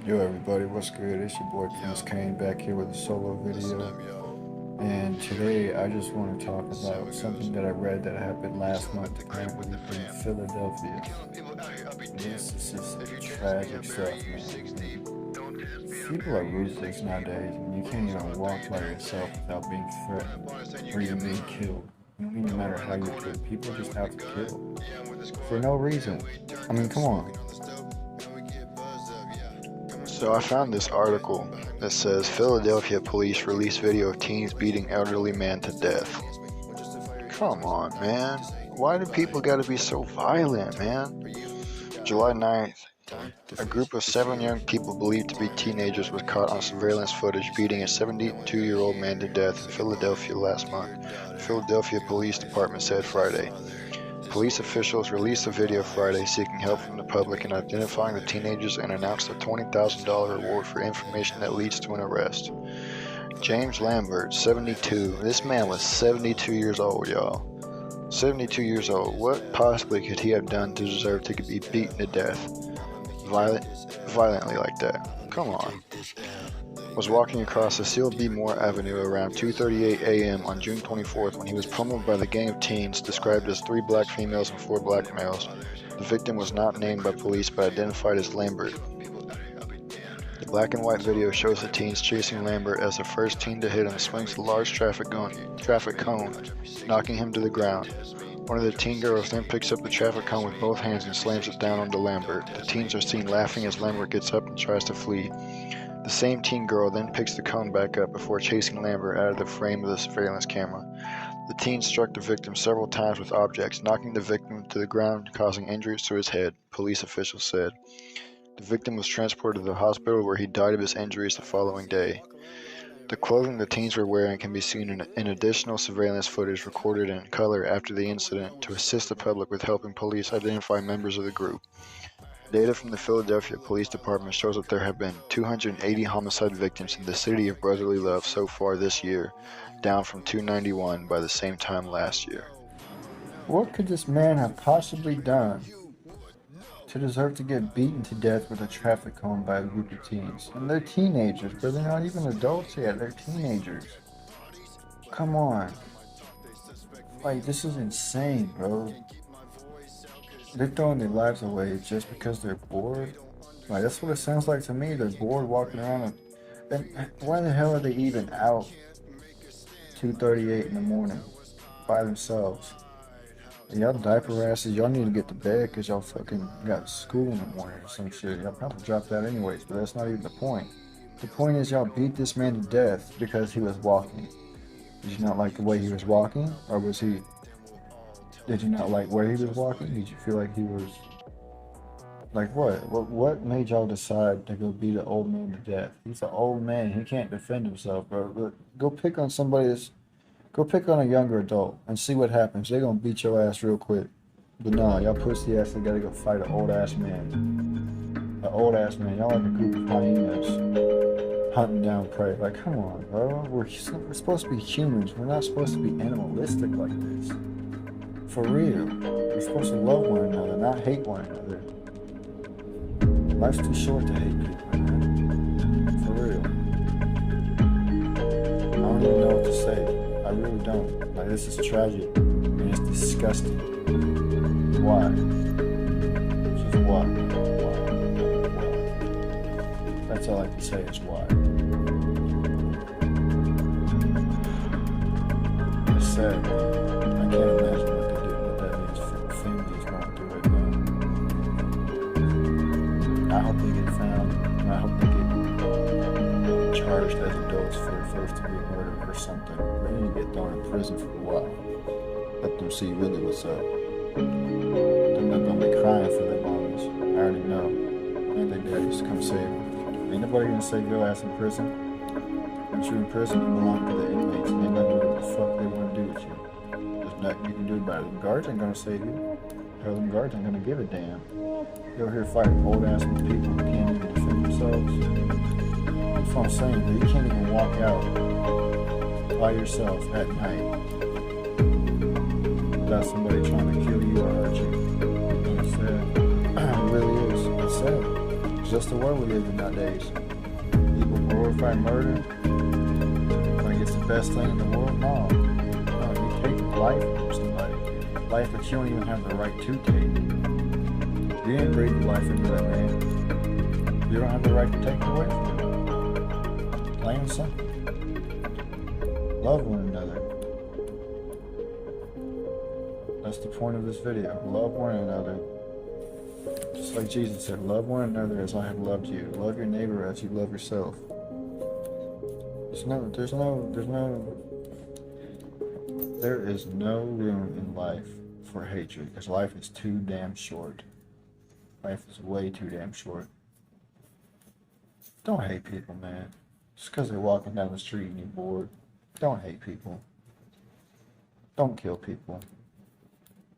Yo everybody, what's good? It's your boy Prince Kayne back here with a solo video. And today I just want to talk about something that I read that happened last month apparently in Philadelphia. This is just tragic stuff, man. People are ruthless nowadays, and you can't even walk by yourself without being threatened or even being killed. It don't even matter how you're killed. People just have to kill for no reason. I mean, come on. So I found this article that says Philadelphia police release video of teens beating elderly man to death. Come on, man. Why do people gotta be so violent, man? July 9th, a group of 7 young people believed to be teenagers was caught on surveillance footage beating a 72-year-old man to death in Philadelphia last month, the Philadelphia Police Department said Friday. Police officials released a video Friday seeking help from the public in identifying the teenagers and announced a $20,000 reward for information that leads to an arrest. James Lambert, 72. This man was 72 years old, y'all. 72 years old. What possibly could he have done to deserve to be beaten to death? Violently like that. Come on. Was walking across Cecil B. Moore Avenue around 2:38 a.m. on June 24th when he was pummeled by the gang of teens described as 3 black females and 4 black males. The victim was not named by police but identified as Lambert. The black and white video shows the teens chasing Lambert as the first teen to hit him swings a large traffic cone, knocking him to the ground. One of the teen girls then picks up the traffic cone with both hands and slams it down onto Lambert. The teens are seen laughing as Lambert gets up and tries to flee. The same teen girl then picks the cone back up before chasing Lambert out of the frame of the surveillance camera. The teen struck the victim several times with objects, knocking the victim to the ground, causing injuries to his head, police officials said. The victim was transported to the hospital where he died of his injuries the following day. The clothing the teens were wearing can be seen in additional surveillance footage recorded in color after the incident to assist the public with helping police identify members of the group. Data from the Philadelphia Police Department shows that there have been 280 homicide victims in the city of brotherly love so far this year, down from 291 by the same time last year. What could this man have possibly done to deserve to get beaten to death with a traffic cone by a group of teens? And they're teenagers, but they're not even adults yet. They're teenagers. Come on. Like, this is insane, bro. They're throwing their lives away just because they're bored. Like, that's what it sounds like to me. They're bored walking around. And why the hell are they even out 2:38 in the morning by themselves? Y'all diaper asses, y'all need to get to bed because y'all fucking got school in the morning or some shit. Y'all probably dropped that anyways, but that's not even the point. The point is y'all beat this man to death because he was walking. Did you not like the way he was walking? Or did you not like where he was walking? Did you feel like he was, like what? What made y'all decide to go beat an old man to death? He's an old man, he can't defend himself, bro. But go pick on go pick on a younger adult and see what happens. They're gonna beat your ass real quick. But no, y'all pussy ass, they gotta go fight an old ass man. An old ass man. Y'all like a group of hyenas hunting down prey. Like, come on, bro. We're supposed to be humans. We're not supposed to be animalistic like this. For real. We're supposed to love one another, not hate one another. Life's too short to hate people, man. For real. I don't even know what to say. I really don't. Like, this is tragic. And it's disgusting. Why? Just why? That's all I can say is why. It's sad, man. I can't imagine what that man's family is going through right now. I hope they get found. And I hope they get charged as adults for first-degree murder or something. They need to get thrown in prison for a while. Let them see really what's up. They're not gonna be crying for their mamas. I already know. And their daddies come save them. Ain't nobody gonna save your ass in prison. Once you're in prison, you belong to the inmates, and they're gonna do what the fuck they wanna do with you. There's nothing you can do about it. The guards ain't gonna save you. Hell, them guards ain't gonna give a damn. You're here fighting old ass people who can't even defend themselves. That's what I'm saying, bro. You can't even walk out by yourself at night without somebody trying to kill you or hurt you. It's sad. It really is. It's sad. It's just the world we live in nowadays. People glorify murder. Like it's the best thing in the world. No. No, you take life from somebody. Life that you don't even have the right to take. You didn't breathe life into that man. You don't have the right to take it away from him. Plain and simple. Love one another. That's the point of this video. Love one another. Just like Jesus said, love one another as I have loved you. Love your neighbor as you love yourself. There is no room in life for hatred, because life is too damn short. Life is way too damn short. Don't hate people, man. Just because they're walking down the street and you're bored. Don't hate people. Don't kill people.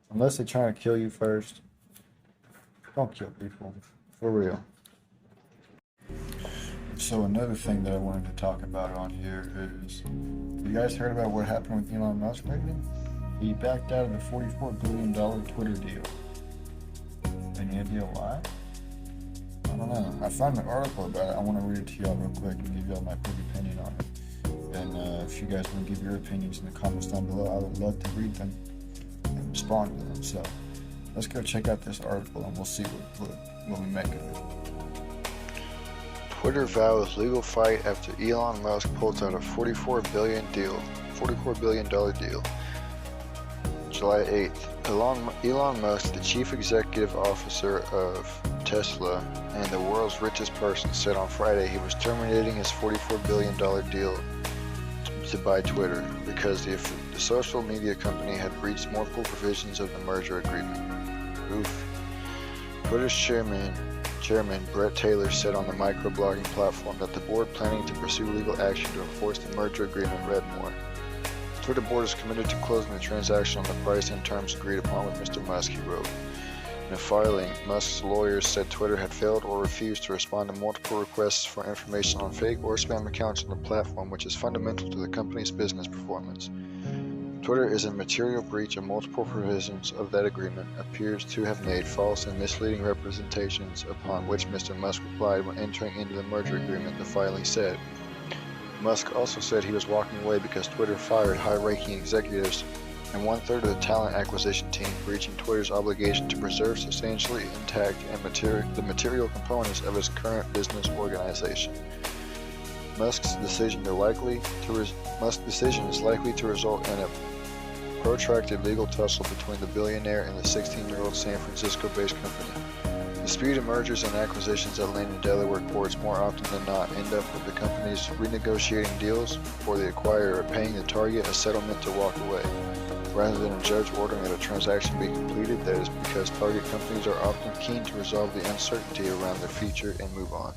Unless they're trying to kill you first. Don't kill people. For real. So another thing that I wanted to talk about on here is, you guys heard about what happened with Elon Musk lately? He backed out of the $44 billion Twitter deal. Any idea why? I don't know. I found an article about it. I want to read it to y'all real quick and give y'all my quick opinion on it. And if you guys want to give your opinions in the comments down below, I would love to read them and respond to them. So let's go check out this article and we'll see what we make of it. Twitter vows legal fight after Elon Musk pulls out a $44 billion deal. July 8th. Elon Musk, the chief executive officer of Tesla and the world's richest person, said on Friday he was terminating his $44 billion deal to buy Twitter because the social media company had breached multiple provisions of the merger agreement. Oof. Twitter's chairman Brett Taylor said on the microblogging platform that the board planning to pursue legal action to enforce the merger agreement read more. The Twitter board is committed to closing the transaction on the price and terms agreed upon with Mr. Musk, he wrote. In a filing, Musk's lawyers said Twitter had failed or refused to respond to multiple requests for information on fake or spam accounts on the platform, which is fundamental to the company's business performance. Twitter is in material breach of multiple provisions of that agreement, appears to have made false and misleading representations upon which Mr. Musk replied when entering into the merger agreement, the filing said. Musk also said he was walking away because Twitter fired high-ranking executives and one-third of the talent acquisition team, breaching Twitter's obligation to preserve substantially intact and the material components of its current business organization. Musk's decision is likely to result in a protracted legal tussle between the billionaire and the 16-year-old San Francisco-based company. Disputed mergers and acquisitions that land in Delaware courts more often than not end up with the companies renegotiating deals or the acquirer paying the target a settlement to walk away, rather than a judge ordering that a transaction be completed. That is because target companies are often keen to resolve the uncertainty around their future and move on.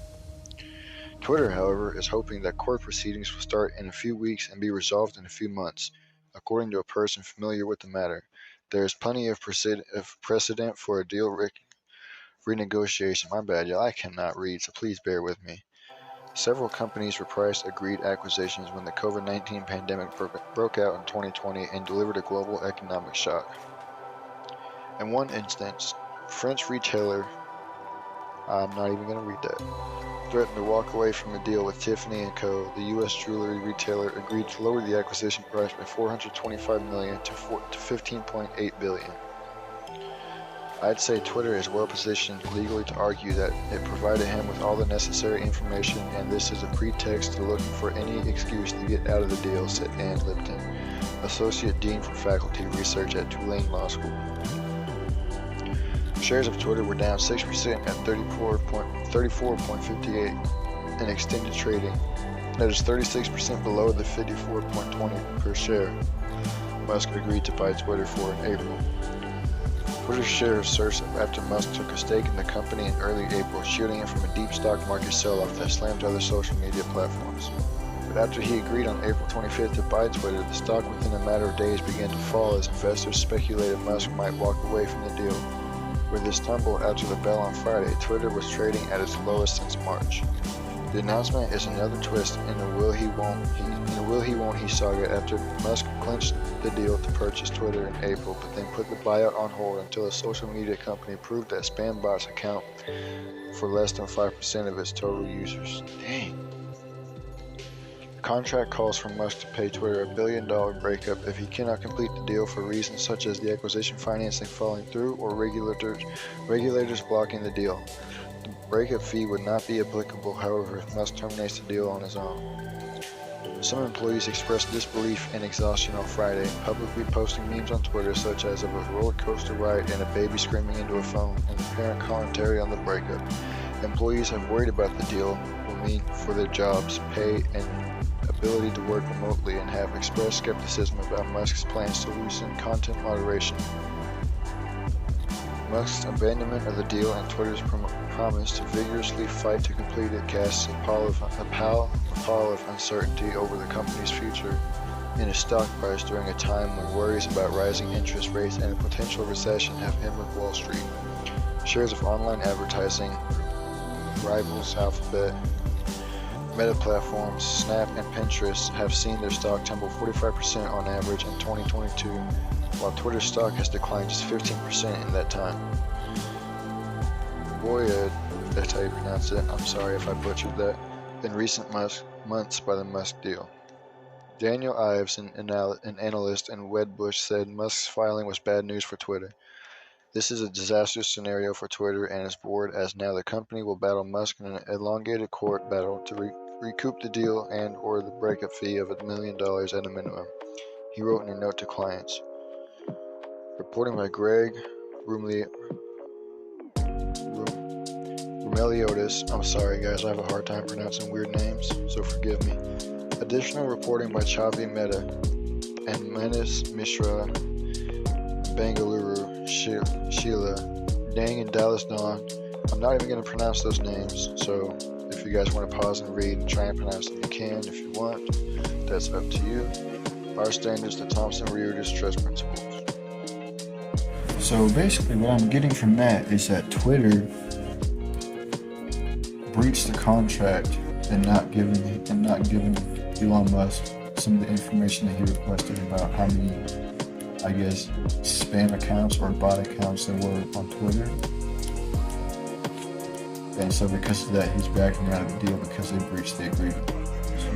Twitter, however, is hoping that court proceedings will start in a few weeks and be resolved in a few months. According to a person familiar with the matter, there is plenty of precedent for a deal renegotiation. My bad, y'all, I cannot read, so please bear with me. Several companies reprised agreed acquisitions when the COVID-19 pandemic broke out in 2020 and delivered a global economic shock. In one instance, French retailer, I'm not even going to read that, threatened to walk away from a deal with Tiffany & Co. The U.S. jewelry retailer agreed to lower the acquisition price by $425 million to $15.8 billion. I'd say Twitter is well positioned legally to argue that it provided him with all the necessary information, and this is a pretext to looking for any excuse to get out of the deal, said Ann Lipton, Associate Dean for Faculty Research at Tulane Law School. Shares of Twitter were down 6% at 34.58 in extended trading. That is 36% below the 54.20 per share Musk agreed to buy Twitter for in April. Twitter's shares surged after Musk took a stake in the company in early April, shielding it from a deep stock market sell-off that slammed other social media platforms. But after he agreed on April 25th to buy Twitter, the stock within a matter of days began to fall as investors speculated Musk might walk away from the deal. With this tumble after the bell on Friday, Twitter was trading at its lowest since March. The announcement is another twist in the will he won't he saga after Musk clinched the deal to purchase Twitter in April, but then put the buyout on hold until a social media company proved that spam bots account for less than 5% of its total users. Dang. The contract calls for Musk to pay Twitter $1 billion breakup if he cannot complete the deal for reasons such as the acquisition financing falling through or regulators blocking the deal. The breakup fee would not be applicable, however, if Musk terminates the deal on his own. Some employees expressed disbelief and exhaustion on Friday, publicly posting memes on Twitter such as of a roller coaster ride and a baby screaming into a phone, and apparent commentary on the breakup. Employees have worried about the deal will mean for their jobs, pay, and ability to work remotely, and have expressed skepticism about Musk's plans to loosen content moderation. Musk's abandonment of the deal and Twitter's promise to vigorously fight to complete it casts a pall of uncertainty over the company's future in its stock price during a time when worries about rising interest rates and a potential recession have hammered Wall Street. Shares of online advertising rivals Alphabet, Meta platforms, Snap, and Pinterest have seen their stock tumble 45% on average in 2022, while Twitter's stock has declined just 15% in that time. Boyad, if that's how you pronounce it, I'm sorry if I butchered that, in recent months by the Musk deal. Daniel Ives, an analyst in Wedbush, said Musk's filing was bad news for Twitter. This is a disastrous scenario for Twitter and its board, as now the company will battle Musk in an elongated court battle to recoup the deal and or the breakup fee of $1 million at a minimum, he wrote in a note to clients. Reporting by Greg Rumeliotis. I'm sorry guys, I have a hard time pronouncing weird names, so forgive me. Additional reporting by Chavi Mehta and Menace Mishra, Bangalore, Sheila, Dang, and Dallas Dawn. I'm not even going to pronounce those names, so if you guys want to pause and read and try and pronounce them, you can. If you want, that's up to you. Our standards, the Thomson Reuters Trust Principles. So basically what I'm getting from that is that Twitter breached the contract and not giving Elon Musk some of the information that he requested about how many, I guess, spam accounts or bot accounts there were on Twitter. And so because of that, he's backing out of the deal because they breached the agreement.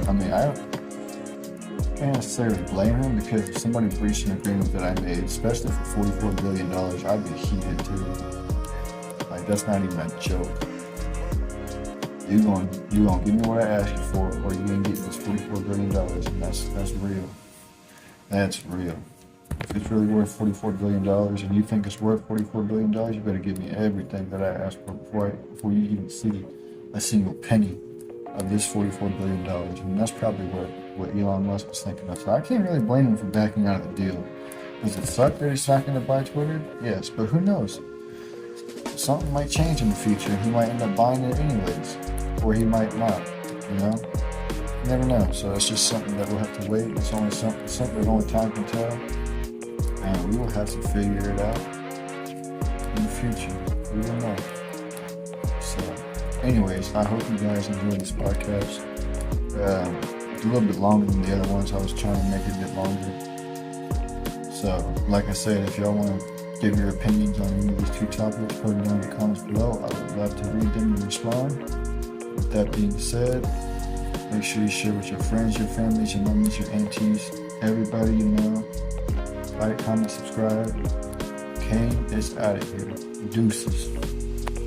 I mean, I can't necessarily blame him, because if somebody breached an agreement that I made, especially for $44 billion, I'd be heated too. Like, that's not even a joke. You gonna give me what I asked you for, or you ain't getting this $44 billion, and that's real. That's real. If it's really worth $44 billion and you think it's worth $44 billion, you better give me everything that I asked for before you even see a single penny of this $44 billion. And that's probably what Elon Musk was thinking of. So I can't really blame him for backing out of the deal. Does it suck that he's not going to buy Twitter? Yes, but who knows? Something might change in the future. He might end up buying it anyways, or he might not, you know? You never know. So it's just something that we'll have to wait. It's only something that only time can tell. And we will have to figure it out in the future. We will know. So, anyways, I hope you guys enjoyed this podcast. It's a little bit longer than the other ones. I was trying to make it a bit longer. So, like I said, if y'all want to give your opinions on any of these two topics, put it down in the comments below. I would love to read them and respond. With that being said, make sure you share with your friends, your families, your mommies, your aunties, everybody you know. Like, comment, subscribe. Kayne is out of here. Deuces.